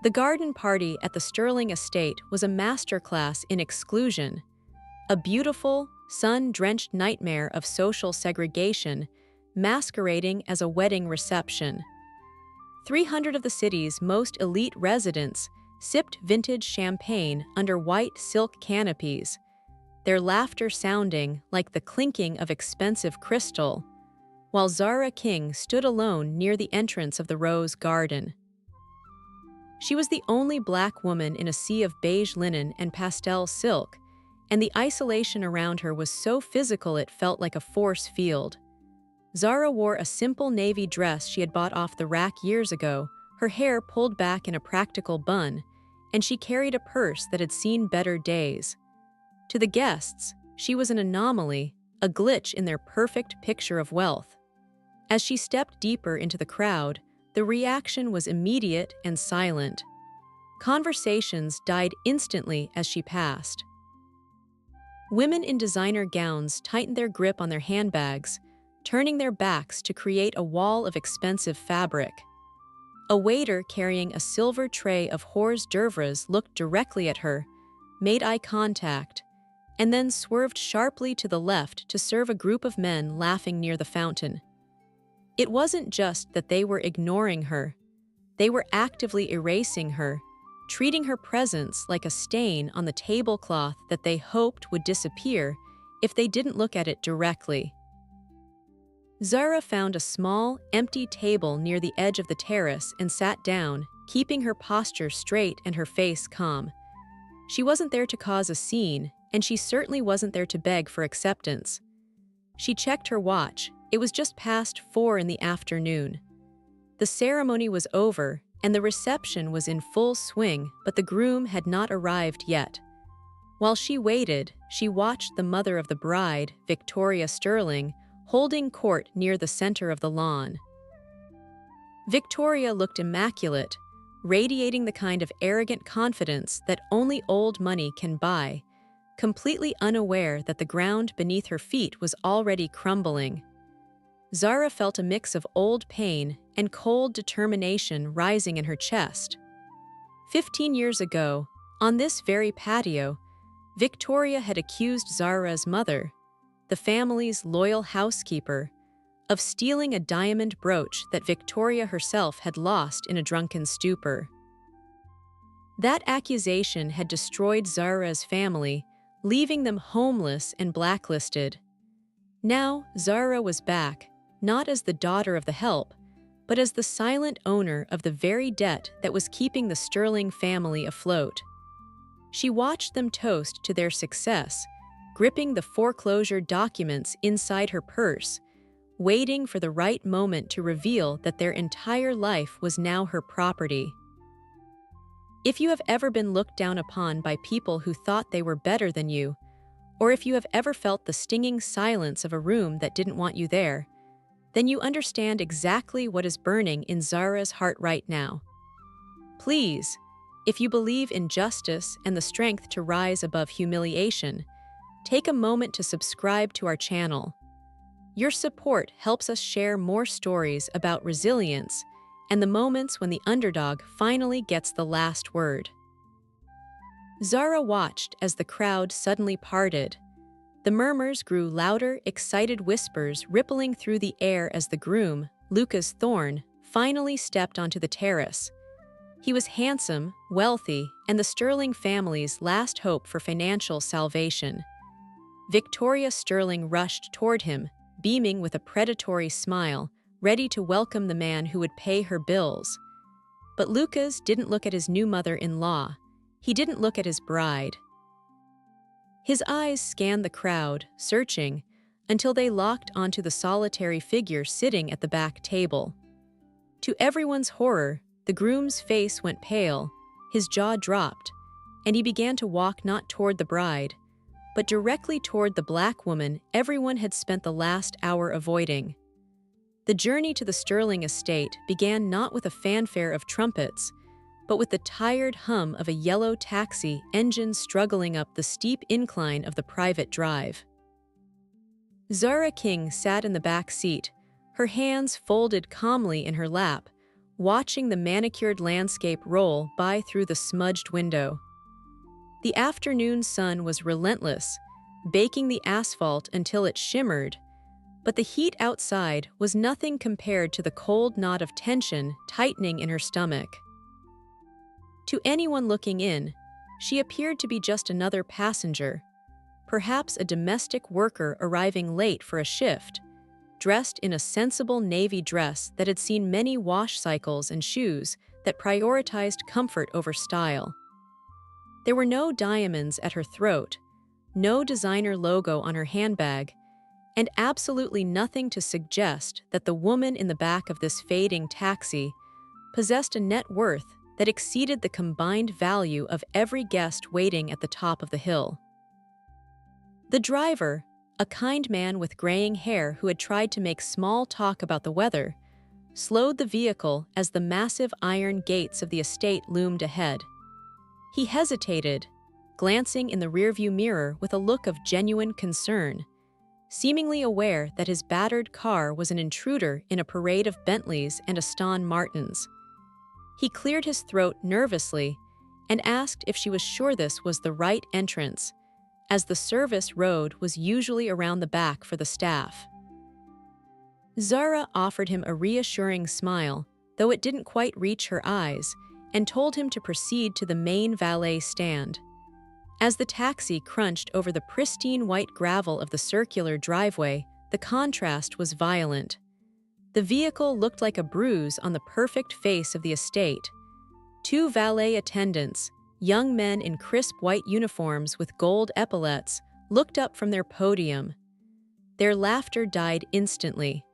The garden party at the Sterling estate was a masterclass in exclusion, a beautiful, sun-drenched nightmare of social segregation masquerading as a wedding reception. 300 of the city's most elite residents sipped vintage champagne under white silk canopies, their laughter sounding like the clinking of expensive crystal, while Zara King stood alone near the entrance of the rose garden. She was the only black woman in a sea of beige linen and pastel silk, and the isolation around her was so physical it felt like a force field. Zara wore a simple navy dress she had bought off the rack years ago, her hair pulled back in a practical bun, and she carried a purse that had seen better days. To the guests, she was an anomaly, a glitch in their perfect picture of wealth. As she stepped deeper into the crowd, the reaction was immediate and silent. Conversations died instantly as she passed. Women in designer gowns tightened their grip on their handbags, turning their backs to create a wall of expensive fabric. A waiter carrying a silver tray of hors d'oeuvres looked directly at her, made eye contact, and then swerved sharply to the left to serve a group of men laughing near the fountain. It wasn't just that they were ignoring her. They were actively erasing her, treating her presence like a stain on the tablecloth that they hoped would disappear if they didn't look at it directly. Zara found a small, empty table near the edge of the terrace and sat down, keeping her posture straight and her face calm. She wasn't there to cause a scene, and she certainly wasn't there to beg for acceptance. She checked her watch. It was just past 4 in the afternoon. The ceremony was over, and the reception was in full swing, but the groom had not arrived yet. While she waited, she watched the mother of the bride, Victoria Sterling, holding court near the center of the lawn. Victoria looked immaculate, radiating the kind of arrogant confidence that only old money can buy, completely unaware that the ground beneath her feet was already crumbling. Zara felt a mix of old pain and cold determination rising in her chest. 15 years ago, on this very patio, Victoria had accused Zara's mother, the family's loyal housekeeper, of stealing a diamond brooch that Victoria herself had lost in a drunken stupor. That accusation had destroyed Zara's family, leaving them homeless and blacklisted. Now, Zara was back, not as the daughter of the help, but as the silent owner of the very debt that was keeping the Sterling family afloat. She watched them toast to their success, gripping the foreclosure documents inside her purse, waiting for the right moment to reveal that their entire life was now her property. If you have ever been looked down upon by people who thought they were better than you, or if you have ever felt the stinging silence of a room that didn't want you there, then you understand exactly what is burning in Zara's heart right now. Please, if you believe in justice and the strength to rise above humiliation, take a moment to subscribe to our channel. Your support helps us share more stories about resilience and the moments when the underdog finally gets the last word. Zara watched as the crowd suddenly parted. The murmurs grew louder, excited whispers rippling through the air as the groom, Lucas Thorne, finally stepped onto the terrace. He was handsome, wealthy, and the Sterling family's last hope for financial salvation. Victoria Sterling rushed toward him, beaming with a predatory smile, ready to welcome the man who would pay her bills. But Lucas didn't look at his new mother-in-law. He didn't look at his bride. His eyes scanned the crowd, searching, until they locked onto the solitary figure sitting at the back table. To everyone's horror, the groom's face went pale, his jaw dropped, and he began to walk not toward the bride, but directly toward the black woman everyone had spent the last hour avoiding. The journey to the Sterling estate began not with a fanfare of trumpets, but with the tired hum of a yellow taxi engine struggling up the steep incline of the private drive. Zara King sat in the back seat, her hands folded calmly in her lap, watching the manicured landscape roll by through the smudged window. The afternoon sun was relentless, baking the asphalt until it shimmered, but the heat outside was nothing compared to the cold knot of tension tightening in her stomach. To anyone looking in, she appeared to be just another passenger, perhaps a domestic worker arriving late for a shift, dressed in a sensible navy dress that had seen many wash cycles and shoes that prioritized comfort over style. There were no diamonds at her throat, no designer logo on her handbag, and absolutely nothing to suggest that the woman in the back of this fading taxi possessed a net worth that exceeded the combined value of every guest waiting at the top of the hill. The driver, a kind man with graying hair who had tried to make small talk about the weather, slowed the vehicle as the massive iron gates of the estate loomed ahead. He hesitated, glancing in the rearview mirror with a look of genuine concern, seemingly aware that his battered car was an intruder in a parade of Bentleys and Aston Martins. He cleared his throat nervously and asked if she was sure this was the right entrance, as the service road was usually around the back for the staff. Zara offered him a reassuring smile, though it didn't quite reach her eyes, and told him to proceed to the main valet stand. As the taxi crunched over the pristine white gravel of the circular driveway, the contrast was violent. The vehicle looked like a bruise on the perfect face of the estate. Two valet attendants, young men in crisp white uniforms with gold epaulets, looked up from their podium. Their laughter died instantly.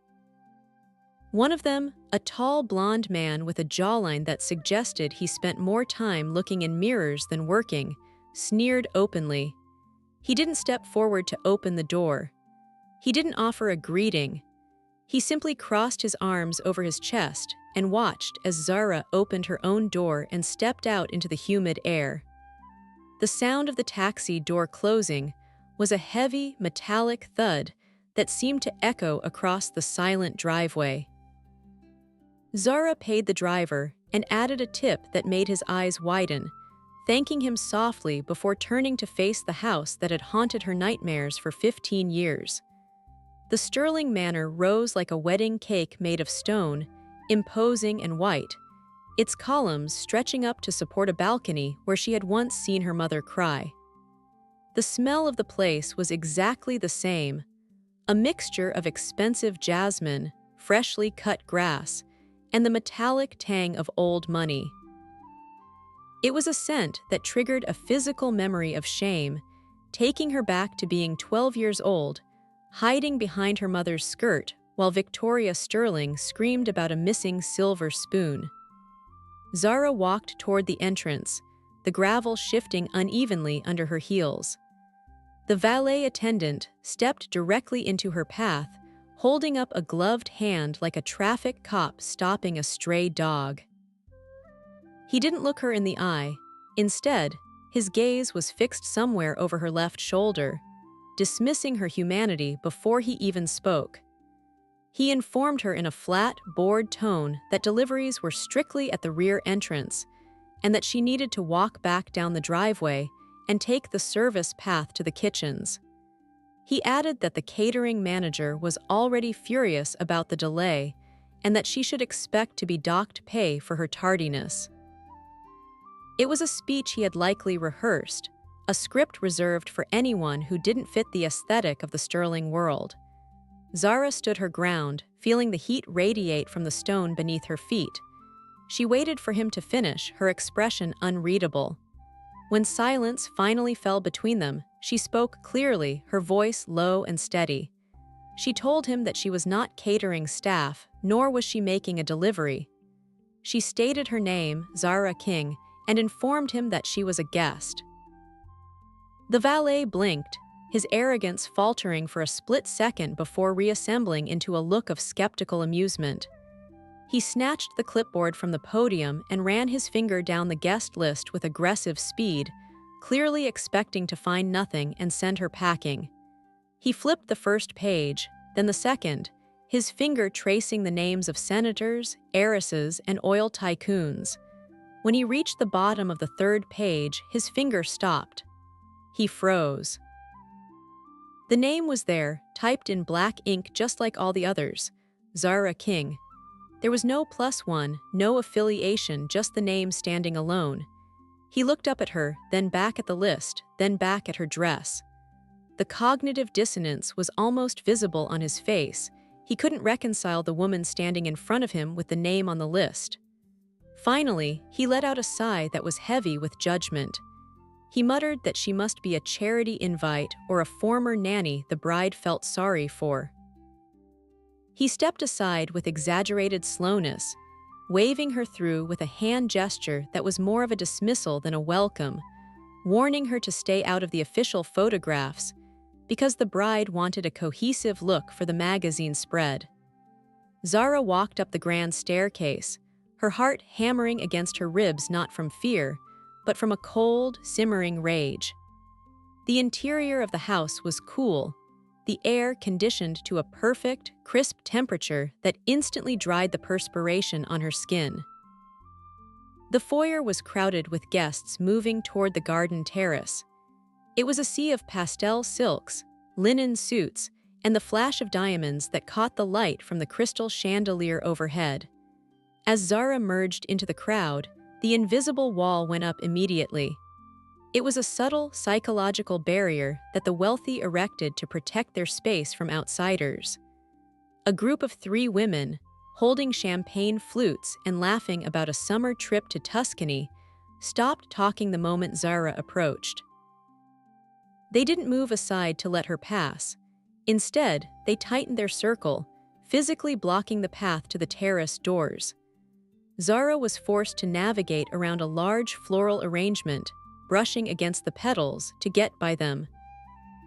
One of them, a tall blonde man with a jawline that suggested he spent more time looking in mirrors than working, sneered openly. He didn't step forward to open the door. He didn't offer a greeting. He simply crossed his arms over his chest and watched as Zara opened her own door and stepped out into the humid air. The sound of the taxi door closing was a heavy, metallic thud that seemed to echo across the silent driveway. Zara paid the driver and added a tip that made his eyes widen, thanking him softly before turning to face the house that had haunted her nightmares for 15 years. The Sterling Manor rose like a wedding cake made of stone, imposing and white, its columns stretching up to support a balcony where she had once seen her mother cry. The smell of the place was exactly the same, a mixture of expensive jasmine, freshly cut grass, and the metallic tang of old money. It was a scent that triggered a physical memory of shame, taking her back to being 12 years old, hiding behind her mother's skirt while Victoria Sterling screamed about a missing silver spoon. Zara walked toward the entrance, the gravel shifting unevenly under her heels. The valet attendant stepped directly into her path, holding up a gloved hand like a traffic cop stopping a stray dog. He didn't look her in the eye. Instead, his gaze was fixed somewhere over her left shoulder, dismissing her humanity before he even spoke. He informed her in a flat, bored tone that deliveries were strictly at the rear entrance, and that she needed to walk back down the driveway and take the service path to the kitchens. He added that the catering manager was already furious about the delay and that she should expect to be docked pay for her tardiness. It was a speech he had likely rehearsed, a script reserved for anyone who didn't fit the aesthetic of the Sterling world. Zara stood her ground, feeling the heat radiate from the stone beneath her feet. She waited for him to finish, her expression unreadable. When silence finally fell between them, she spoke clearly, her voice low and steady. She told him that she was not catering staff, nor was she making a delivery. She stated her name, Zara King, and informed him that she was a guest. The valet blinked, his arrogance faltering for a split second before reassembling into a look of skeptical amusement. He snatched the clipboard from the podium and ran his finger down the guest list with aggressive speed, clearly expecting to find nothing and send her packing. He flipped the first page, then the second, his finger tracing the names of senators, heiresses, and oil tycoons. When he reached the bottom of the third page, his finger stopped. He froze. The name was there, typed in black ink just like all the others. Zara King. There was no +1, no affiliation, just the name standing alone. He looked up at her, then back at the list, then back at her dress. The cognitive dissonance was almost visible on his face. He couldn't reconcile the woman standing in front of him with the name on the list. Finally, he let out a sigh that was heavy with judgment. He muttered that she must be a charity invite or a former nanny the bride felt sorry for. He stepped aside with exaggerated slowness, waving her through with a hand gesture that was more of a dismissal than a welcome, warning her to stay out of the official photographs because the bride wanted a cohesive look for the magazine spread. Zara walked up the grand staircase, her heart hammering against her ribs not from fear, but from a cold, simmering rage. The interior of the house was cool, the air conditioned to a perfect, crisp temperature that instantly dried the perspiration on her skin. The foyer was crowded with guests moving toward the garden terrace. It was a sea of pastel silks, linen suits, and the flash of diamonds that caught the light from the crystal chandelier overhead. As Zara merged into the crowd, the invisible wall went up immediately. It was a subtle psychological barrier that the wealthy erected to protect their space from outsiders. A group of 3 women, holding champagne flutes and laughing about a summer trip to Tuscany, stopped talking the moment Zara approached. They didn't move aside to let her pass. Instead, they tightened their circle, physically blocking the path to the terrace doors. Zara was forced to navigate around a large floral arrangement, brushing against the petals to get by them.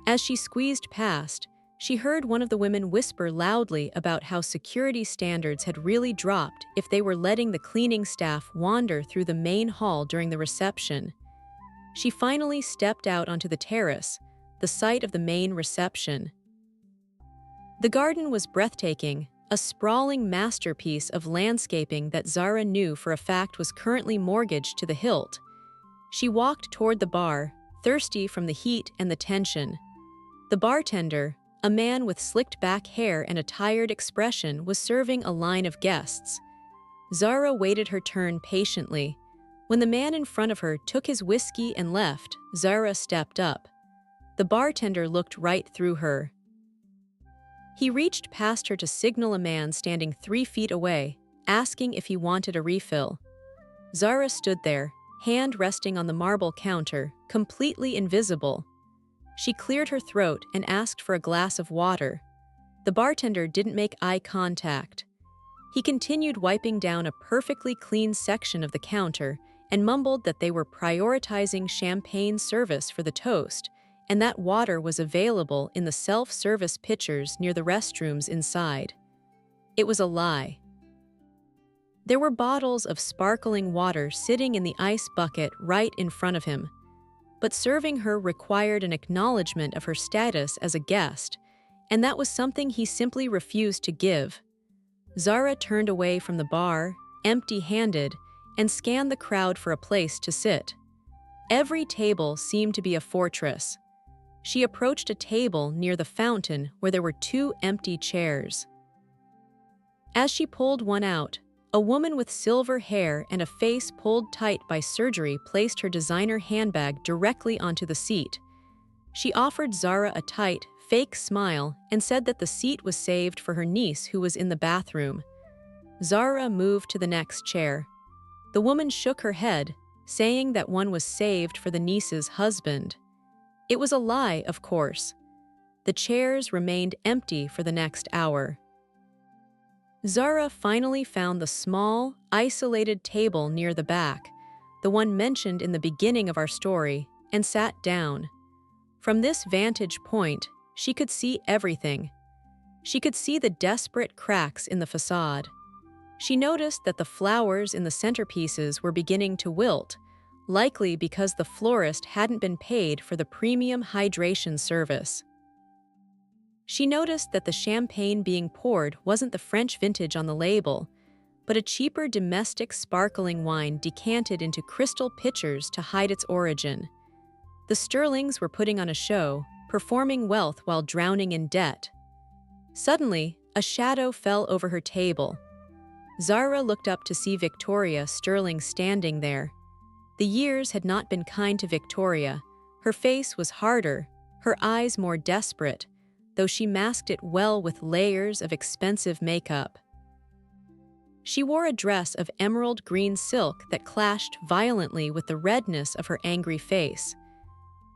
As she squeezed past, she heard one of the women whisper loudly about how security standards had really dropped if they were letting the cleaning staff wander through the main hall during the reception. She finally stepped out onto the terrace, the site of the main reception. The garden was breathtaking, a sprawling masterpiece of landscaping that Zara knew for a fact was currently mortgaged to the hilt. She walked toward the bar, thirsty from the heat and the tension. The bartender, a man with slicked back hair and a tired expression, was serving a line of guests. Zara waited her turn patiently. When the man in front of her took his whiskey and left, Zara stepped up. The bartender looked right through her. He reached past her to signal a man standing 3 feet away, asking if he wanted a refill. Zara stood there, hand resting on the marble counter, completely invisible. She cleared her throat and asked for a glass of water. The bartender didn't make eye contact. He continued wiping down a perfectly clean section of the counter and mumbled that they were prioritizing champagne service for the toast, and that water was available in the self-service pitchers near the restrooms inside. It was a lie. There were bottles of sparkling water sitting in the ice bucket right in front of him, but serving her required an acknowledgement of her status as a guest, and that was something he simply refused to give. Zara turned away from the bar, empty-handed, and scanned the crowd for a place to sit. Every table seemed to be a fortress. She approached a table near the fountain where there were 2 empty chairs. As she pulled one out, a woman with silver hair and a face pulled tight by surgery placed her designer handbag directly onto the seat. She offered Zara a tight, fake smile and said that the seat was saved for her niece who was in the bathroom. Zara moved to the next chair. The woman shook her head, saying that one was saved for the niece's husband. It was a lie, of course. The chairs remained empty for the next hour. Zara finally found the small, isolated table near the back, the one mentioned in the beginning of our story, and sat down. From this vantage point, she could see everything. She could see the desperate cracks in the facade. She noticed that the flowers in the centerpieces were beginning to wilt, likely because the florist hadn't been paid for the premium hydration service. She noticed that the champagne being poured wasn't the French vintage on the label, but a cheaper domestic sparkling wine decanted into crystal pitchers to hide its origin. The Sterlings were putting on a show, performing wealth while drowning in debt. Suddenly, a shadow fell over her table. Zara looked up to see Victoria Sterling standing there. The years had not been kind to Victoria. Her face was harder, her eyes more desperate, though she masked it well with layers of expensive makeup. She wore a dress of emerald green silk that clashed violently with the redness of her angry face.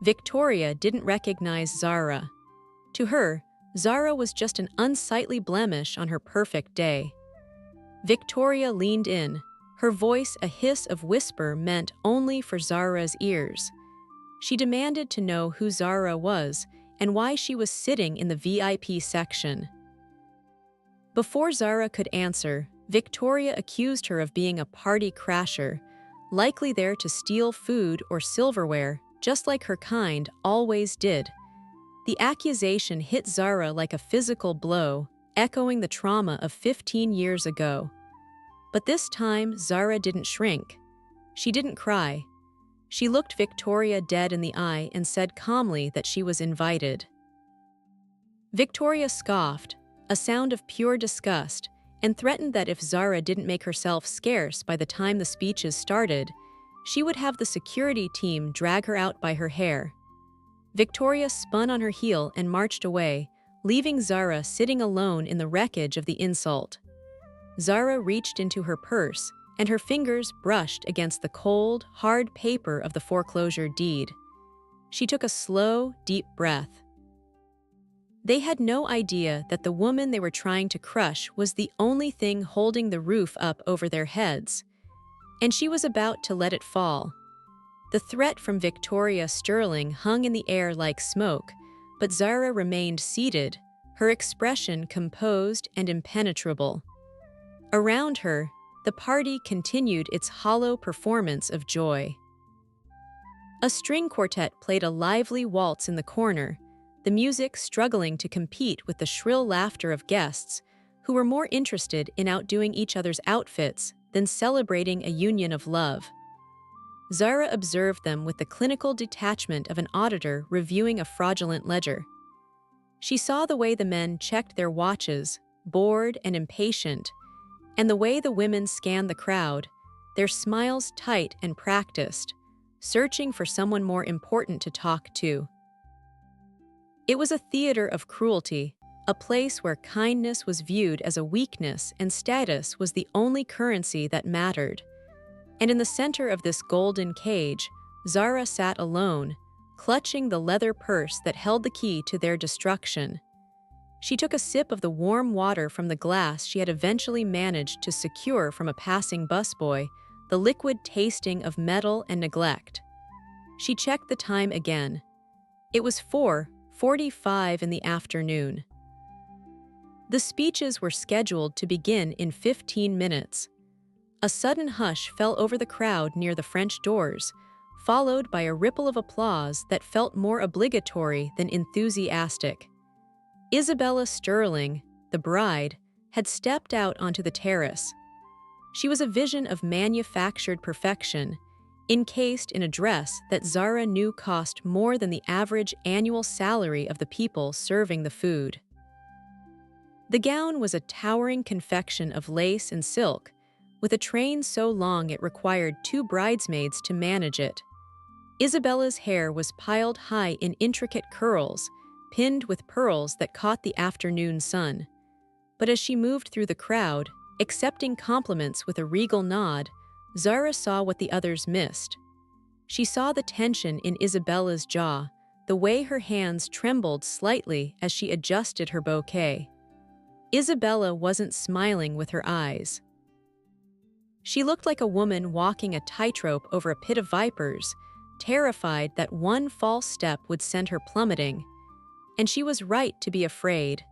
Victoria didn't recognize Zara. To her, Zara was just an unsightly blemish on her perfect day. Victoria leaned in, her voice a hiss of whisper meant only for Zara's ears. She demanded to know who Zara was and why she was sitting in the VIP section. Before Zara could answer, Victoria accused her of being a party crasher, likely there to steal food or silverware, just like her kind always did. The accusation hit Zara like a physical blow, echoing the trauma of 15 years ago. But this time, Zara didn't shrink. She didn't cry. She looked Victoria dead in the eye and said calmly that she was invited. Victoria scoffed, a sound of pure disgust, and threatened that if Zara didn't make herself scarce by the time the speeches started, she would have the security team drag her out by her hair. Victoria spun on her heel and marched away, leaving Zara sitting alone in the wreckage of the insult. Zara reached into her purse, and her fingers brushed against the cold, hard paper of the foreclosure deed. She took a slow, deep breath. They had no idea that the woman they were trying to crush was the only thing holding the roof up over their heads, and she was about to let it fall. The threat from Victoria Sterling hung in the air like smoke, but Zara remained seated, her expression composed and impenetrable. Around her, the party continued its hollow performance of joy. A string quartet played a lively waltz in the corner, the music struggling to compete with the shrill laughter of guests who were more interested in outdoing each other's outfits than celebrating a union of love. Zara observed them with the clinical detachment of an auditor reviewing a fraudulent ledger. She saw the way the men checked their watches, bored and impatient, and the way the women scanned the crowd, their smiles tight and practiced, searching for someone more important to talk to. It was a theater of cruelty, a place where kindness was viewed as a weakness and status was the only currency that mattered. And in the center of this golden cage, Zara sat alone, clutching the leather purse that held the key to their destruction. She took a sip of the warm water from the glass she had eventually managed to secure from a passing busboy, the liquid tasting of metal and neglect. She checked the time again. It was 4:45 in the afternoon. The speeches were scheduled to begin in 15 minutes. A sudden hush fell over the crowd near the French doors, followed by a ripple of applause that felt more obligatory than enthusiastic. Isabella Sterling, the bride, had stepped out onto the terrace. She was a vision of manufactured perfection, encased in a dress that Zara knew cost more than the average annual salary of the people serving the food. The gown was a towering confection of lace and silk, with a train so long it required 2 bridesmaids to manage it. Isabella's hair was piled high in intricate curls, pinned with pearls that caught the afternoon sun. But as she moved through the crowd, accepting compliments with a regal nod, Zara saw what the others missed. She saw the tension in Isabella's jaw, the way her hands trembled slightly as she adjusted her bouquet. Isabella wasn't smiling with her eyes. She looked like a woman walking a tightrope over a pit of vipers, terrified that one false step would send her plummeting. And she was right to be afraid.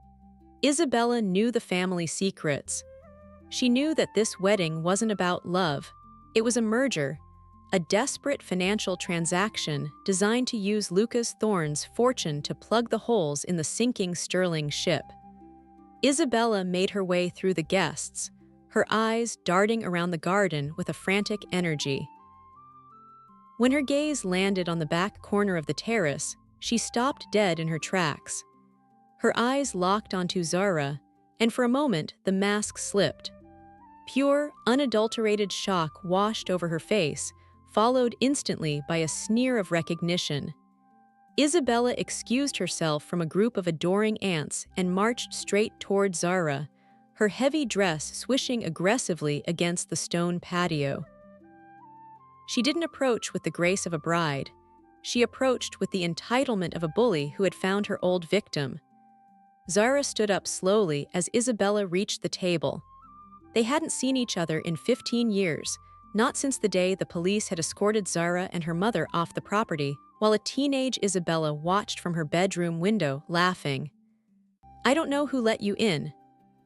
Isabella knew the family secrets. She knew that this wedding wasn't about love. It was a merger, a desperate financial transaction designed to use Lucas Thorne's fortune to plug the holes in the sinking Sterling ship. Isabella made her way through the guests, her eyes darting around the garden with a frantic energy. When her gaze landed on the back corner of the terrace, she stopped dead in her tracks. Her eyes locked onto Zara, and for a moment the mask slipped. Pure, unadulterated shock washed over her face, followed instantly by a sneer of recognition. Isabella excused herself from a group of adoring aunts and marched straight toward Zara, her heavy dress swishing aggressively against the stone patio. She didn't approach with the grace of a bride. She approached with the entitlement of a bully who had found her old victim. Zara stood up slowly as Isabella reached the table. They hadn't seen each other in 15 years, not since the day the police had escorted Zara and her mother off the property, while a teenage Isabella watched from her bedroom window, laughing. "I don't know who let you in,"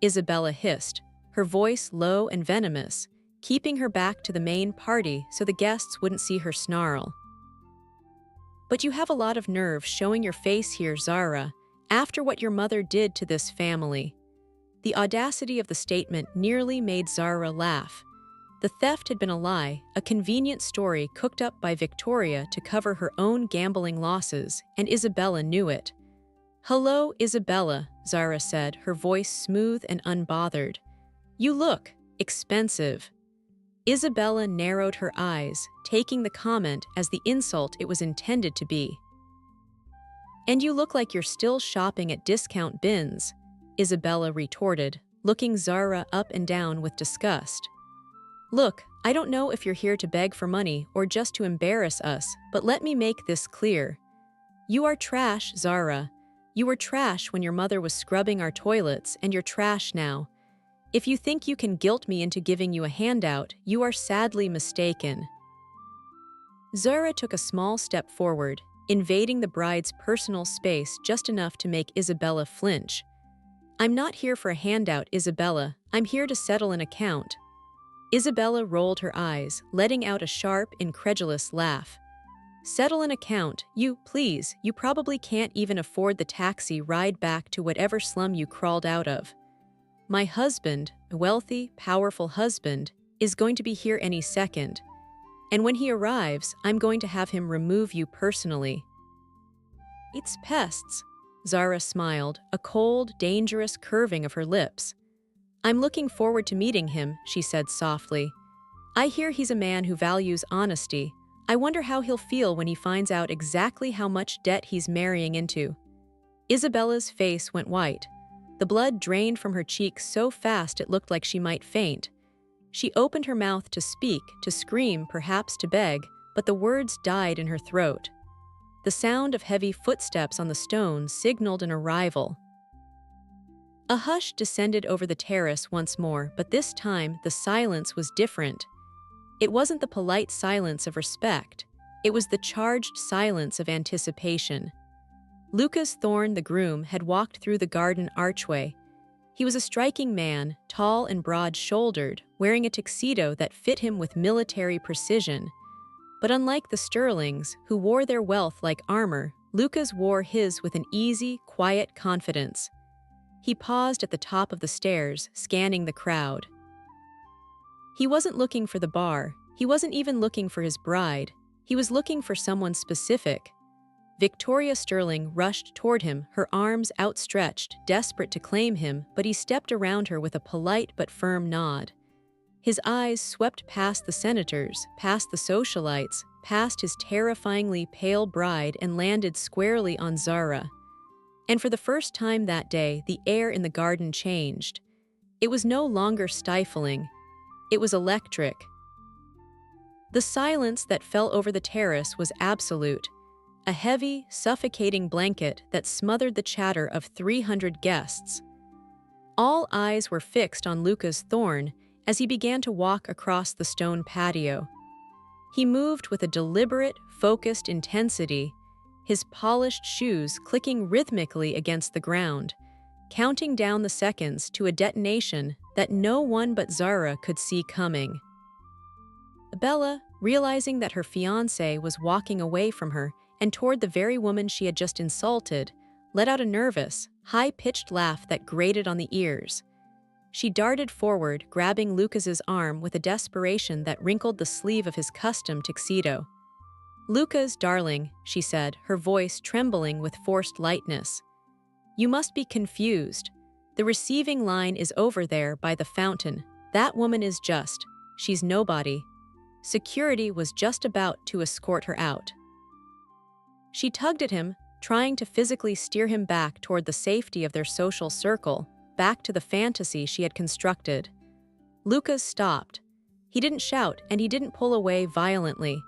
Isabella hissed, her voice low and venomous, keeping her back to the main party so the guests wouldn't see her snarl. "But you have a lot of nerve showing your face here, Zara, after what your mother did to this family." The audacity of the statement nearly made Zara laugh. The theft had been a lie, a convenient story cooked up by Victoria to cover her own gambling losses, and Isabella knew it. "Hello, Isabella," Zara said, her voice smooth and unbothered. "You look expensive." Isabella narrowed her eyes, taking the comment as the insult it was intended to be. "And you look like you're still shopping at discount bins," Isabella retorted, looking Zara up and down with disgust. "Look, I don't know if you're here to beg for money or just to embarrass us, but let me make this clear. You are trash, Zara. You were trash when your mother was scrubbing our toilets, and you're trash now. If you think you can guilt me into giving you a handout, you are sadly mistaken." Zara took a small step forward, invading the bride's personal space just enough to make Isabella flinch. "I'm not here for a handout, Isabella. I'm here to settle an account." Isabella rolled her eyes, letting out a sharp, incredulous laugh. "Settle an account? Please, you probably can't even afford the taxi ride back to whatever slum you crawled out of. My husband, a wealthy, powerful husband, is going to be here any second. And when he arrives, I'm going to have him remove you personally." "It's pests," Zara smiled, a cold, dangerous curving of her lips. "I'm looking forward to meeting him," she said softly. "I hear he's a man who values honesty. I wonder how he'll feel when he finds out exactly how much debt he's marrying into." Isabella's face went white. The blood drained from her cheeks so fast it looked like she might faint. She opened her mouth to speak, to scream, perhaps to beg, but the words died in her throat. The sound of heavy footsteps on the stone signaled an arrival. A hush descended over the terrace once more, but this time the silence was different. It wasn't the polite silence of respect. It was the charged silence of anticipation. Lucas Thorne, the groom, had walked through the garden archway. He was a striking man, tall and broad-shouldered, wearing a tuxedo that fit him with military precision. But unlike the Sterlings, who wore their wealth like armor, Lucas wore his with an easy, quiet confidence. He paused at the top of the stairs, scanning the crowd. He wasn't looking for the bar. He wasn't even looking for his bride. He was looking for someone specific. Victoria Sterling rushed toward him, her arms outstretched, desperate to claim him, but he stepped around her with a polite but firm nod. His eyes swept past the senators, past the socialites, past his terrifyingly pale bride and landed squarely on Zara. And for the first time that day, the air in the garden changed. It was no longer stifling. It was electric. The silence that fell over the terrace was absolute, a heavy, suffocating blanket that smothered the chatter of 300 guests. All eyes were fixed on Lucas Thorne as he began to walk across the stone patio. He moved with a deliberate, focused intensity, his polished shoes clicking rhythmically against the ground, counting down the seconds to a detonation that no one but Zara could see coming. "Bella," realizing that her fiancé was walking away from her and toward the very woman she had just insulted, let out a nervous, high-pitched laugh that grated on the ears. She darted forward, grabbing Lucas's arm with a desperation that wrinkled the sleeve of his custom tuxedo. "Lucas, darling," she said, her voice trembling with forced lightness. "You must be confused. The receiving line is over there by the fountain. That woman is just. She's nobody. Security was just about to escort her out." She tugged at him, trying to physically steer him back toward the safety of their social circle, back to the fantasy she had constructed. Lucas stopped. He didn't shout and he didn't pull away violently.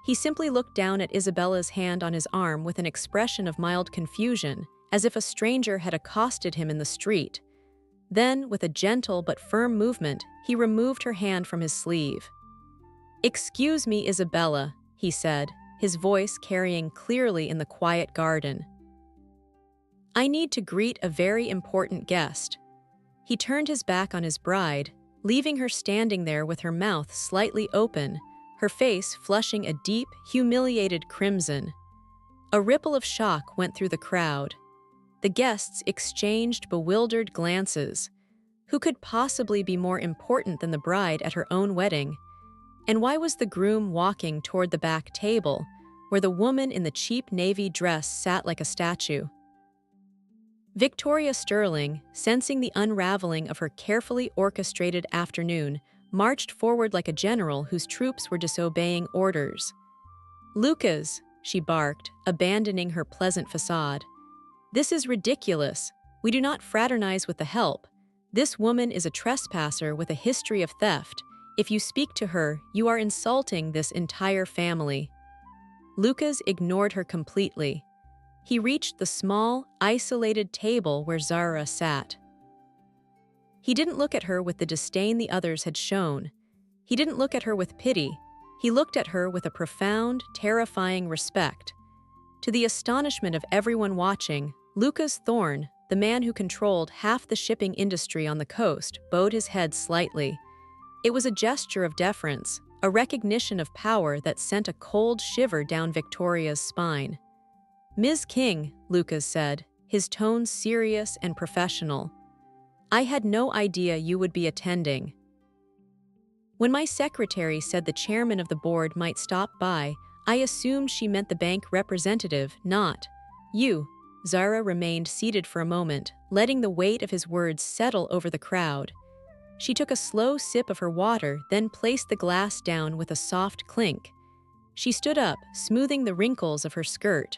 He simply looked down at Isabella's hand on his arm with an expression of mild confusion, as if a stranger had accosted him in the street. Then, with a gentle but firm movement, he removed her hand from his sleeve. "Excuse me, Isabella," he said, his voice carrying clearly in the quiet garden. "I need to greet a very important guest." He turned his back on his bride, leaving her standing there with her mouth slightly open, her face flushing a deep, humiliated crimson. A ripple of shock went through the crowd. The guests exchanged bewildered glances. Who could possibly be more important than the bride at her own wedding? And why was the groom walking toward the back table, where the woman in the cheap navy dress sat like a statue? Victoria Sterling, sensing the unraveling of her carefully orchestrated afternoon, marched forward like a general whose troops were disobeying orders. "Lucas," she barked, abandoning her pleasant facade. "This is ridiculous. We do not fraternize with the help. This woman is a trespasser with a history of theft. If you speak to her, you are insulting this entire family." Lucas ignored her completely. He reached the small, isolated table where Zara sat. He didn't look at her with the disdain the others had shown. He didn't look at her with pity. He looked at her with a profound, terrifying respect. To the astonishment of everyone watching, Lucas Thorne, the man who controlled half the shipping industry on the coast, bowed his head slightly. It was a gesture of deference, a recognition of power that sent a cold shiver down Victoria's spine. "Ms. King," Lucas said, his tone serious and professional, "I had no idea you would be attending. When my secretary said the chairman of the board might stop by, I assumed she meant the bank representative, not you." Zara remained seated for a moment, letting the weight of his words settle over the crowd. She took a slow sip of her water, then placed the glass down with a soft clink. She stood up, smoothing the wrinkles of her skirt.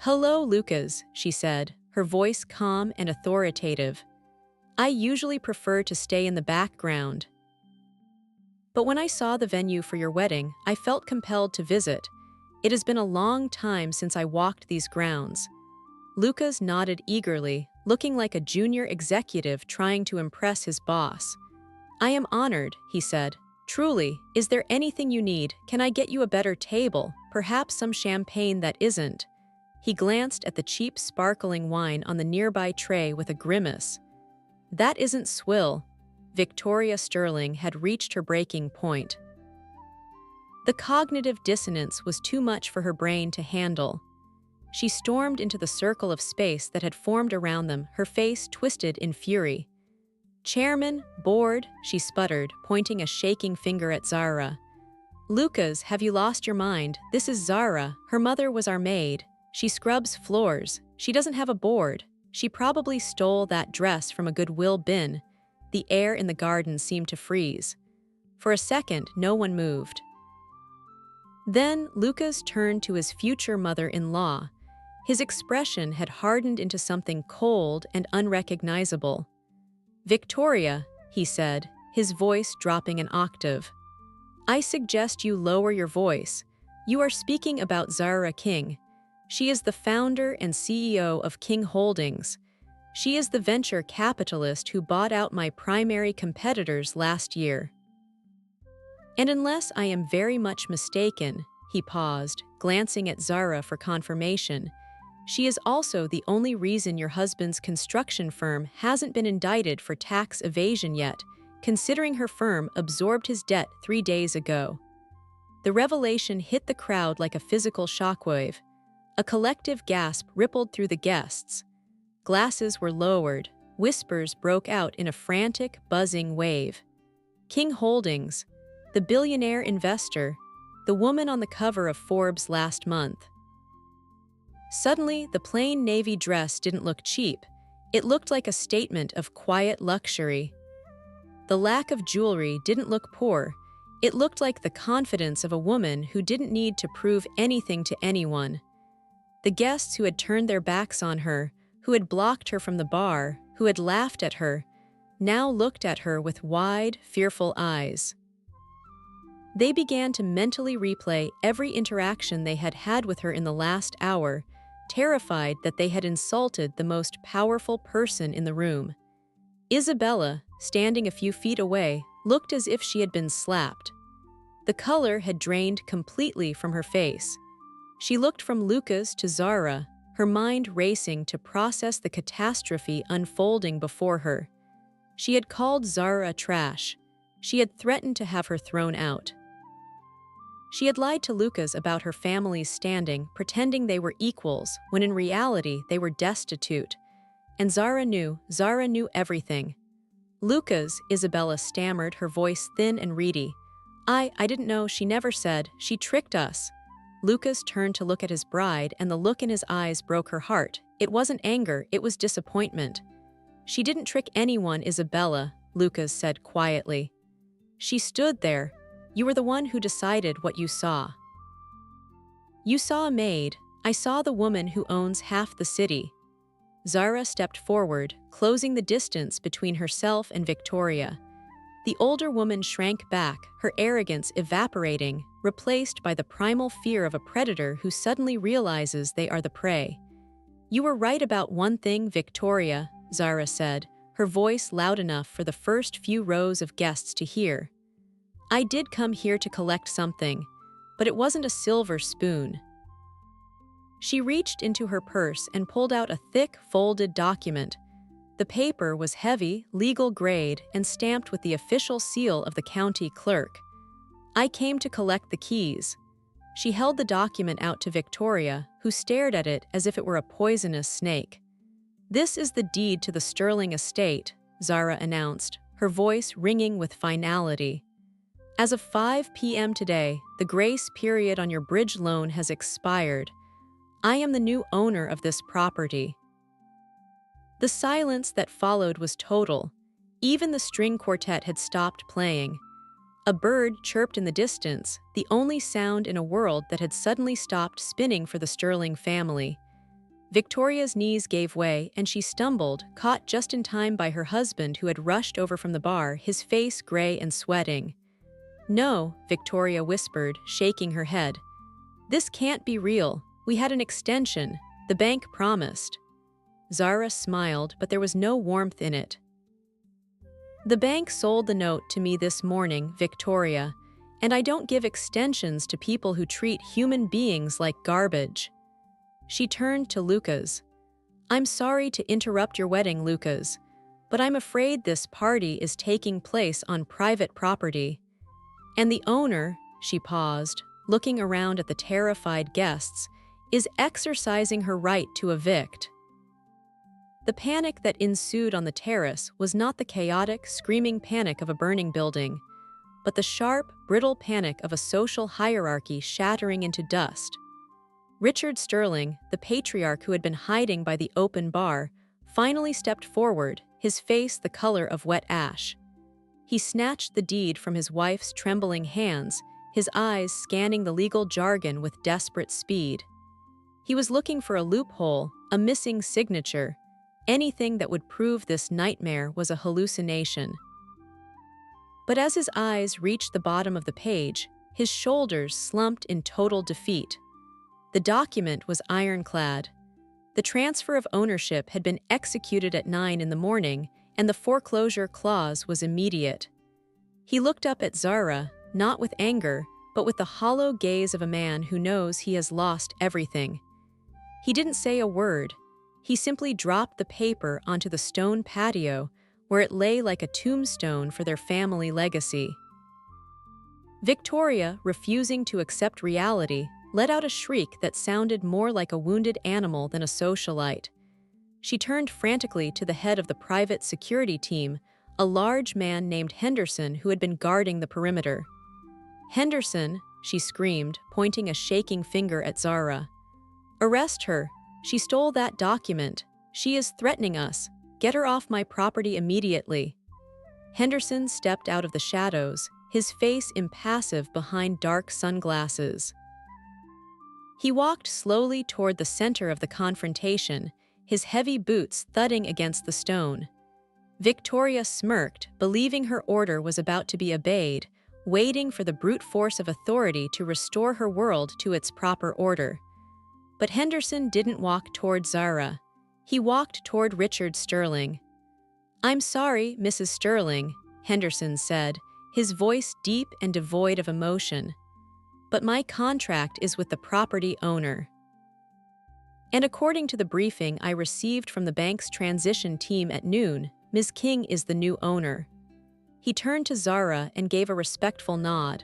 "Hello, Lucas," she said, her voice calm and authoritative. "I usually prefer to stay in the background. But when I saw the venue for your wedding, I felt compelled to visit. It has been a long time since I walked these grounds." Lucas nodded eagerly, looking like a junior executive trying to impress his boss. "I am honored," he said. "Truly, is there anything you need? Can I get you a better table? Perhaps some champagne that isn't?" He glanced at the cheap sparkling wine on the nearby tray with a grimace. "That isn't swill." Victoria Sterling had reached her breaking point. The cognitive dissonance was too much for her brain to handle. She stormed into the circle of space that had formed around them, her face twisted in fury. "Chairman, board," she sputtered, pointing a shaking finger at Zara. "Lucas, have you lost your mind? This is Zara. Her mother was our maid. She scrubs floors. She doesn't have a board. She probably stole that dress from a Goodwill bin." The air in the garden seemed to freeze. For a second, no one moved. Then Lucas turned to his future mother-in-law. His expression had hardened into something cold and unrecognizable. "Victoria," he said, his voice dropping an octave, "I suggest you lower your voice. You are speaking about Zara King. She is the founder and CEO of King Holdings. She is the venture capitalist who bought out my primary competitors last year. And unless I am very much mistaken," he paused, glancing at Zara for confirmation, "she is also the only reason your husband's construction firm hasn't been indicted for tax evasion yet, considering her firm absorbed his debt 3 days ago." The revelation hit the crowd like a physical shockwave. A collective gasp rippled through the guests. Glasses were lowered. Whispers broke out in a frantic, buzzing wave. King Holdings, the billionaire investor, the woman on the cover of Forbes last month. Suddenly, the plain navy dress didn't look cheap. It looked like a statement of quiet luxury. The lack of jewelry didn't look poor. It looked like the confidence of a woman who didn't need to prove anything to anyone. The guests who had turned their backs on her, who had blocked her from the bar, who had laughed at her, now looked at her with wide, fearful eyes. They began to mentally replay every interaction they had had with her in the last hour, terrified that they had insulted the most powerful person in the room. Isabella, standing a few feet away, looked as if she had been slapped. The color had drained completely from her face. She looked from Lucas to Zara, her mind racing to process the catastrophe unfolding before her. She had called Zara trash. She had threatened to have her thrown out. She had lied to Lucas about her family's standing, pretending they were equals, when in reality they were destitute. And Zara knew everything. Lucas, Isabella stammered, her voice thin and reedy. I didn't know, she never said, she tricked us. Lucas turned to look at his bride, and the look in his eyes broke her heart. It wasn't anger, it was disappointment. She didn't trick anyone, Isabella, Lucas said quietly. She stood there. You were the one who decided what you saw. You saw a maid. I saw the woman who owns half the city. Zara stepped forward, closing the distance between herself and Victoria. The older woman shrank back, her arrogance evaporating, replaced by the primal fear of a predator who suddenly realizes they are the prey. You were right about one thing, Victoria, Zara said, her voice loud enough for the first few rows of guests to hear. I did come here to collect something, but it wasn't a silver spoon. She reached into her purse and pulled out a thick, folded document. The paper was heavy, legal grade, and stamped with the official seal of the county clerk. I came to collect the keys. She held the document out to Victoria, who stared at it as if it were a poisonous snake. This is the deed to the Sterling estate, Zara announced, her voice ringing with finality. As of 5 p.m. today, the grace period on your bridge loan has expired. I am the new owner of this property. The silence that followed was total. Even the string quartet had stopped playing. A bird chirped in the distance, the only sound in a world that had suddenly stopped spinning for the Sterling family. Victoria's knees gave way, and she stumbled, caught just in time by her husband who had rushed over from the bar, his face gray and sweating. No, Victoria whispered, shaking her head. This can't be real. We had an extension. The bank promised. Zara smiled, but there was no warmth in it. The bank sold the note to me this morning, Victoria, and I don't give extensions to people who treat human beings like garbage. She turned to Lucas. I'm sorry to interrupt your wedding, Lucas, but I'm afraid this party is taking place on private property. And the owner, she paused, looking around at the terrified guests, is exercising her right to evict. The panic that ensued on the terrace was not the chaotic, screaming panic of a burning building, but the sharp, brittle panic of a social hierarchy shattering into dust. Richard Sterling, the patriarch who had been hiding by the open bar, finally stepped forward, his face the color of wet ash. He snatched the deed from his wife's trembling hands, his eyes scanning the legal jargon with desperate speed. He was looking for a loophole, a missing signature, anything that would prove this nightmare was a hallucination. But as his eyes reached the bottom of the page, his shoulders slumped in total defeat. The document was ironclad. The transfer of ownership had been executed at 9 in the morning, and the foreclosure clause was immediate. He looked up at Zara, not with anger, but with the hollow gaze of a man who knows he has lost everything. He didn't say a word. He simply dropped the paper onto the stone patio, where it lay like a tombstone for their family legacy. Victoria, refusing to accept reality, let out a shriek that sounded more like a wounded animal than a socialite. She turned frantically to the head of the private security team, a large man named Henderson who had been guarding the perimeter. "Henderson," she screamed, pointing a shaking finger at Zara. "Arrest her. She stole that document. She is threatening us. Get her off my property immediately." Henderson stepped out of the shadows, his face impassive behind dark sunglasses. He walked slowly toward the center of the confrontation, his heavy boots thudding against the stone. Victoria smirked, believing her order was about to be obeyed, waiting for the brute force of authority to restore her world to its proper order. But Henderson didn't walk toward Zara. He walked toward Richard Sterling. "I'm sorry, Mrs. Sterling," Henderson said, his voice deep and devoid of emotion. "But my contract is with the property owner. And according to the briefing I received from the bank's transition team at noon, Ms. King is the new owner." He turned to Zara and gave a respectful nod.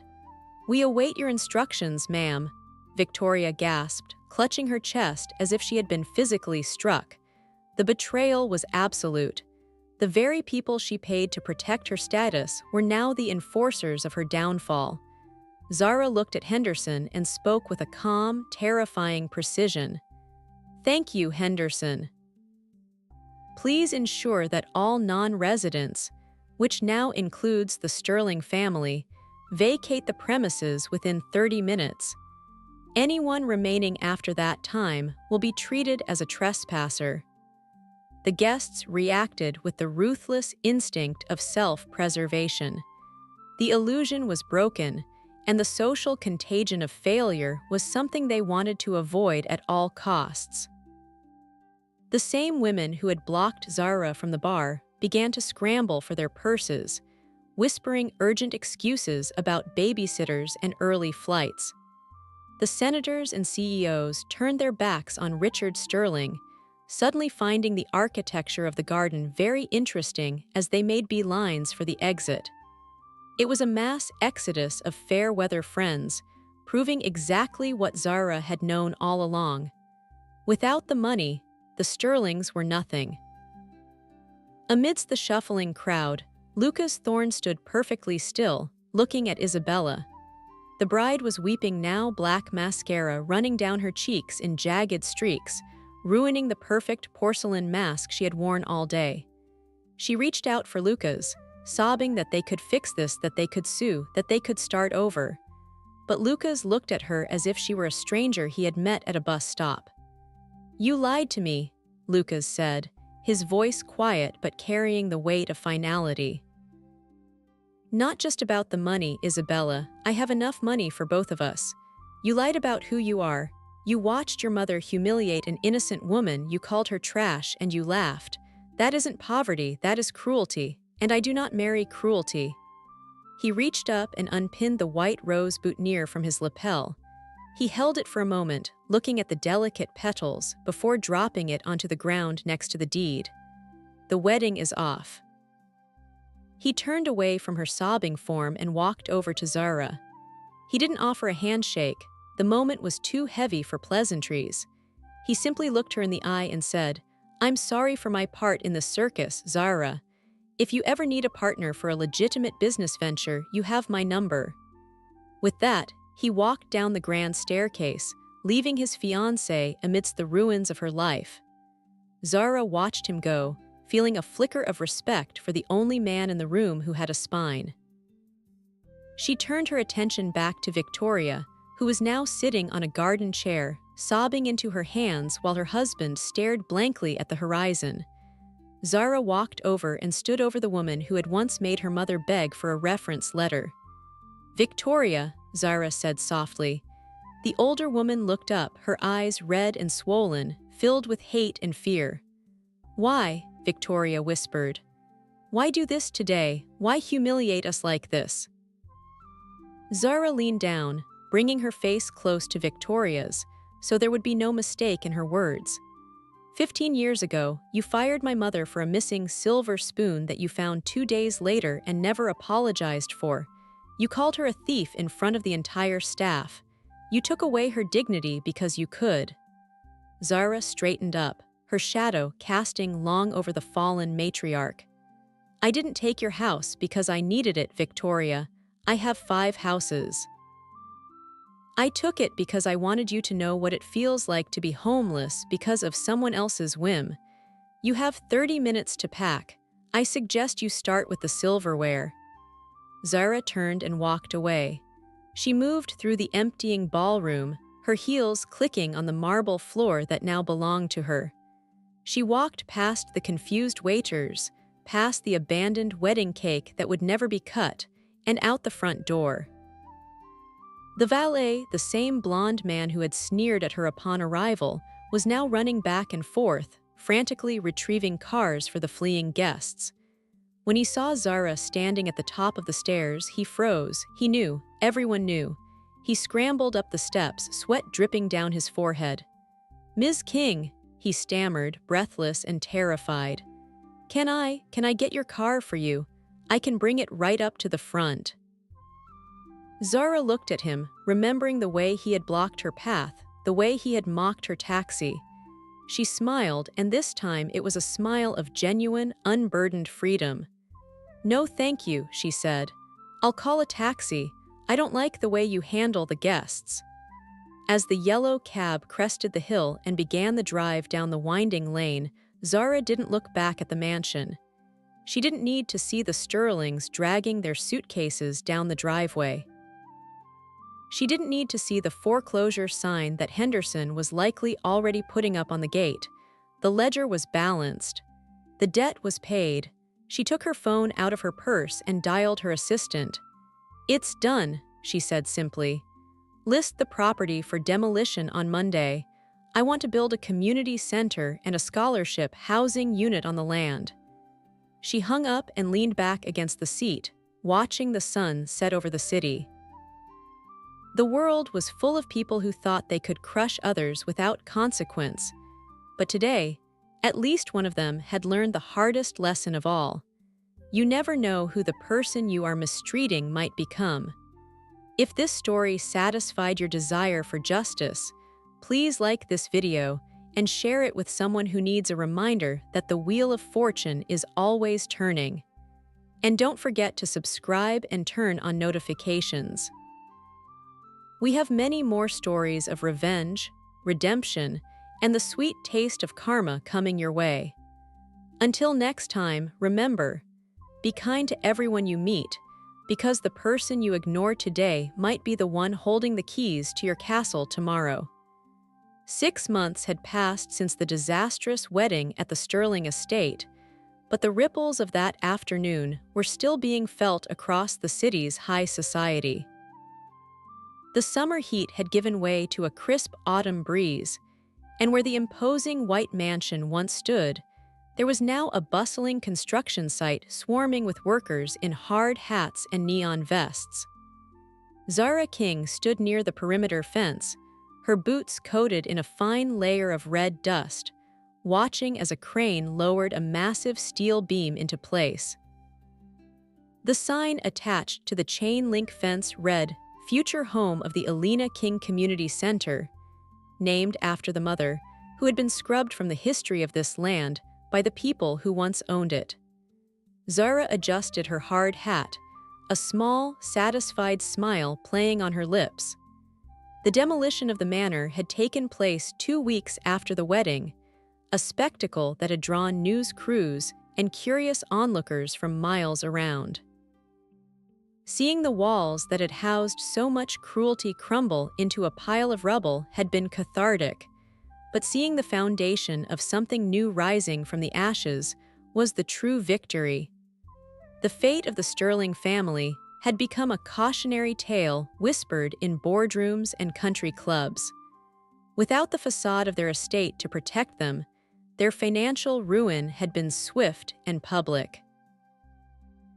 "We await your instructions, ma'am," Victoria gasped, clutching her chest as if she had been physically struck. The betrayal was absolute. The very people she paid to protect her status were now the enforcers of her downfall. Zara looked at Henderson and spoke with a calm, terrifying precision. "Thank you, Henderson. Please ensure that all non-residents, which now includes the Sterling family, vacate the premises within 30 minutes. Anyone remaining after that time will be treated as a trespasser." The guests reacted with the ruthless instinct of self-preservation. The illusion was broken, and the social contagion of failure was something they wanted to avoid at all costs. The same women who had blocked Zara from the bar began to scramble for their purses, whispering urgent excuses about babysitters and early flights. The senators and CEOs turned their backs on Richard Sterling, suddenly finding the architecture of the garden very interesting as they made beelines for the exit. It was a mass exodus of fair-weather friends, proving exactly what Zara had known all along. Without the money, the Sterlings were nothing. Amidst the shuffling crowd, Lucas Thorne stood perfectly still, looking at Isabella. The bride was weeping now, black mascara running down her cheeks in jagged streaks, ruining the perfect porcelain mask she had worn all day. She reached out for Lucas, sobbing that they could fix this, that they could sue, that they could start over. But Lucas looked at her as if she were a stranger he had met at a bus stop. "You lied to me," Lucas said, his voice quiet but carrying the weight of finality. "Not just about the money, Isabella. I have enough money for both of us. You lied about who you are. You watched your mother humiliate an innocent woman, you called her trash, and you laughed. That isn't poverty, that is cruelty, and I do not marry cruelty." He reached up and unpinned the white rose boutonniere from his lapel. He held it for a moment, looking at the delicate petals, before dropping it onto the ground next to the deed. "The wedding is off." He turned away from her sobbing form and walked over to Zara. He didn't offer a handshake. The moment was too heavy for pleasantries. He simply looked her in the eye and said, "I'm sorry for my part in the circus, Zara. If you ever need a partner for a legitimate business venture, you have my number." With that, he walked down the grand staircase, leaving his fiancée amidst the ruins of her life. Zara watched him go, feeling a flicker of respect for the only man in the room who had a spine. She turned her attention back to Victoria, who was now sitting on a garden chair, sobbing into her hands while her husband stared blankly at the horizon. Zara walked over and stood over the woman who had once made her mother beg for a reference letter. "Victoria," Zara said softly. The older woman looked up, her eyes red and swollen, filled with hate and fear. "Why?" Victoria whispered. "Why do this today? Why humiliate us like this?" Zara leaned down, bringing her face close to Victoria's, so there would be no mistake in her words. 15 years ago, you fired my mother for a missing silver spoon that you found 2 days later and never apologized for. You called her a thief in front of the entire staff. You took away her dignity because you could. Zara straightened up, her shadow casting long over the fallen matriarch. I didn't take your house because I needed it, Victoria. I have 5 houses. I took it because I wanted you to know what it feels like to be homeless because of someone else's whim. You have 30 minutes to pack. I suggest you start with the silverware. Zara turned and walked away. She moved through the emptying ballroom, her heels clicking on the marble floor that now belonged to her. She walked past the confused waiters, past the abandoned wedding cake that would never be cut, and out the front door. The valet, the same blonde man who had sneered at her upon arrival, was now running back and forth, frantically retrieving cars for the fleeing guests. When he saw Zara standing at the top of the stairs, he froze. He knew. Everyone knew. He scrambled up the steps, sweat dripping down his forehead. "Ms. King," he stammered, breathless and terrified. Can I get your car for you? I can bring it right up to the front." Zara looked at him, remembering the way he had blocked her path, the way he had mocked her taxi. She smiled, and this time it was a smile of genuine, unburdened freedom. "No, thank you," she said. "I'll call a taxi. I don't like the way you handle the guests." As the yellow cab crested the hill and began the drive down the winding lane, Zara didn't look back at the mansion. She didn't need to see the Sterlings dragging their suitcases down the driveway. She didn't need to see the foreclosure sign that Henderson was likely already putting up on the gate. The ledger was balanced. The debt was paid. She took her phone out of her purse and dialed her assistant. "It's done," she said simply. "List the property for demolition on Monday. I want to build a community center and a scholarship housing unit on the land." She hung up and leaned back against the seat, watching the sun set over the city. The world was full of people who thought they could crush others without consequence. But today, at least one of them had learned the hardest lesson of all. You never know who the person you are mistreating might become. If this story satisfied your desire for justice, please like this video and share it with someone who needs a reminder that the wheel of fortune is always turning. And don't forget to subscribe and turn on notifications. We have many more stories of revenge, redemption, and the sweet taste of karma coming your way. Until next time, remember, be kind to everyone you meet, because the person you ignore today might be the one holding the keys to your castle tomorrow. 6 months had passed since the disastrous wedding at the Sterling estate, but the ripples of that afternoon were still being felt across the city's high society. The summer heat had given way to a crisp autumn breeze, and where the imposing white mansion once stood, there was now a bustling construction site swarming with workers in hard hats and neon vests. Zara King stood near the perimeter fence, her boots coated in a fine layer of red dust, watching as a crane lowered a massive steel beam into place. The sign attached to the chain-link fence read, "Future Home of the Alina King Community Center," named after the mother, who had been scrubbed from the history of this land by the people who once owned it. Zara adjusted her hard hat, a small, satisfied smile playing on her lips. The demolition of the manor had taken place 2 weeks after the wedding, a spectacle that had drawn news crews and curious onlookers from miles around. Seeing the walls that had housed so much cruelty crumble into a pile of rubble had been cathartic, but seeing the foundation of something new rising from the ashes was the true victory. The fate of the Sterling family had become a cautionary tale whispered in boardrooms and country clubs. Without the facade of their estate to protect them, their financial ruin had been swift and public.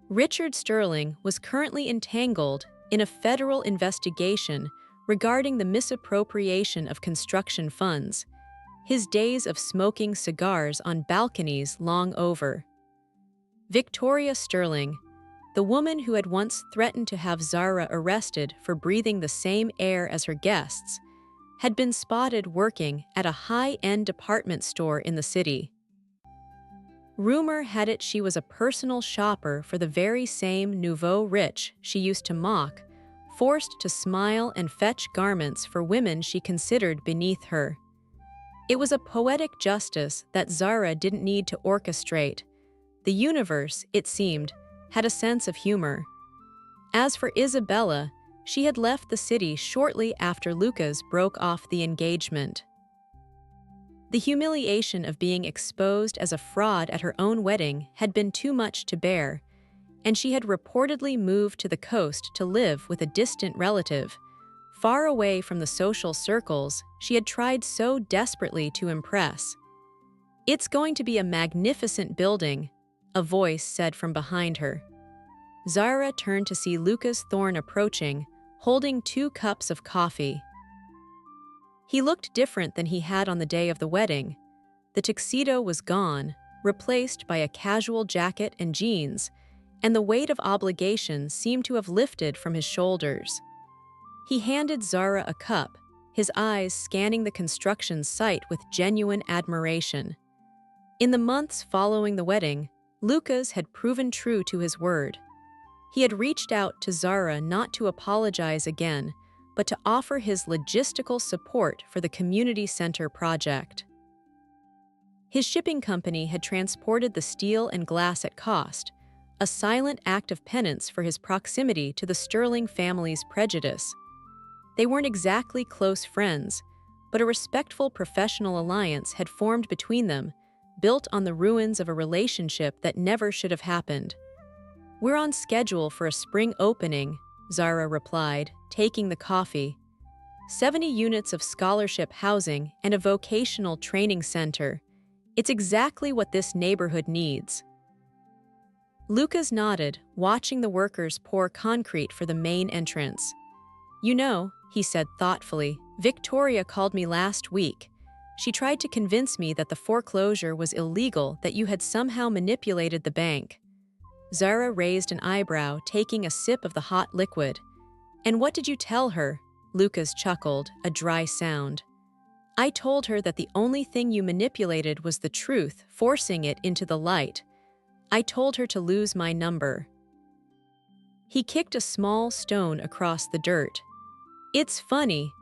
Richard Sterling was currently entangled in a federal investigation regarding the misappropriation of construction funds, his days of smoking cigars on balconies long over. Victoria Sterling, the woman who had once threatened to have Zara arrested for breathing the same air as her guests, had been spotted working at a high-end department store in the city. Rumor had it she was a personal shopper for the very same nouveau rich she used to mock, forced to smile and fetch garments for women she considered beneath her. It was a poetic justice that Zara didn't need to orchestrate. The universe, it seemed, had a sense of humor. As for Isabella, she had left the city shortly after Lucas broke off the engagement. The humiliation of being exposed as a fraud at her own wedding had been too much to bear, and she had reportedly moved to the coast to live with a distant relative, far away from the social circles she had tried so desperately to impress. "It's going to be a magnificent building," a voice said from behind her. Zara turned to see Lucas Thorne approaching, holding 2 cups of coffee. He looked different than he had on the day of the wedding. The tuxedo was gone, replaced by a casual jacket and jeans, and the weight of obligation seemed to have lifted from his shoulders. He handed Zara a cup, his eyes scanning the construction site with genuine admiration. In the months following the wedding, Lucas had proven true to his word. He had reached out to Zara not to apologize again, but to offer his logistical support for the community center project. His shipping company had transported the steel and glass at cost, a silent act of penance for his proximity to the Sterling family's prejudice. They weren't exactly close friends, but a respectful professional alliance had formed between them, built on the ruins of a relationship that never should have happened. "We're on schedule for a spring opening," Zara replied, taking the coffee. 70 units of scholarship housing and a vocational training center. It's exactly what this neighborhood needs. Lucas nodded, watching the workers pour concrete for the main entrance. "You know," he said thoughtfully, "Victoria called me last week. She tried to convince me that the foreclosure was illegal, that you had somehow manipulated the bank." Zara raised an eyebrow, taking a sip of the hot liquid. "And what did you tell her?" Lucas chuckled, a dry sound. "I told her that the only thing you manipulated was the truth, forcing it into the light. I told her to lose my number." He kicked a small stone across the dirt. "It's funny.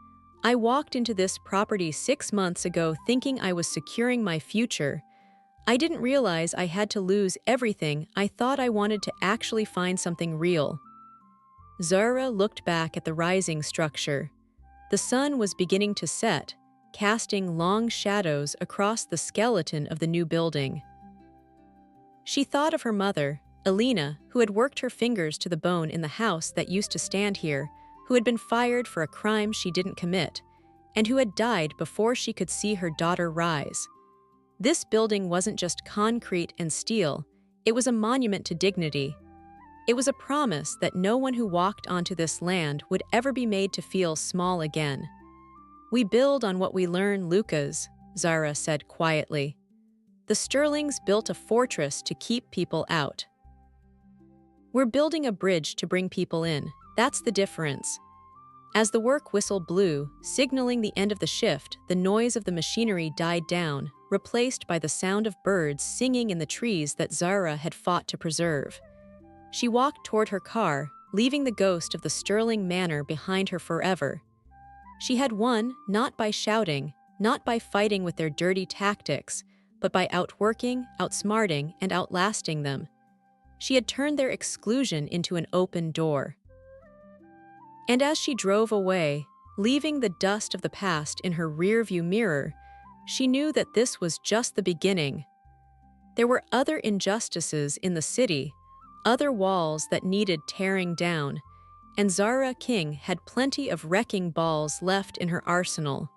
I walked into this property 6 months ago thinking I was securing my future. I didn't realize I had to lose everything. I thought I wanted to actually find something real." Zara looked back at the rising structure. The sun was beginning to set, casting long shadows across the skeleton of the new building. She thought of her mother, Elena, who had worked her fingers to the bone in the house that used to stand here, who had been fired for a crime she didn't commit, and who had died before she could see her daughter rise. This building wasn't just concrete and steel, it was a monument to dignity. It was a promise that no one who walked onto this land would ever be made to feel small again. "We build on what we learn, Lucas," Zara said quietly. "The Sterlings built a fortress to keep people out. We're building a bridge to bring people in. That's the difference." As the work whistle blew, signaling the end of the shift, the noise of the machinery died down, replaced by the sound of birds singing in the trees that Zara had fought to preserve. She walked toward her car, leaving the ghost of the Sterling manor behind her forever. She had won not by shouting, not by fighting with their dirty tactics, but by outworking, outsmarting, and outlasting them. She had turned their exclusion into an open door. And as she drove away, leaving the dust of the past in her rearview mirror, she knew that this was just the beginning. There were other injustices in the city, other walls that needed tearing down, and Zara King had plenty of wrecking balls left in her arsenal.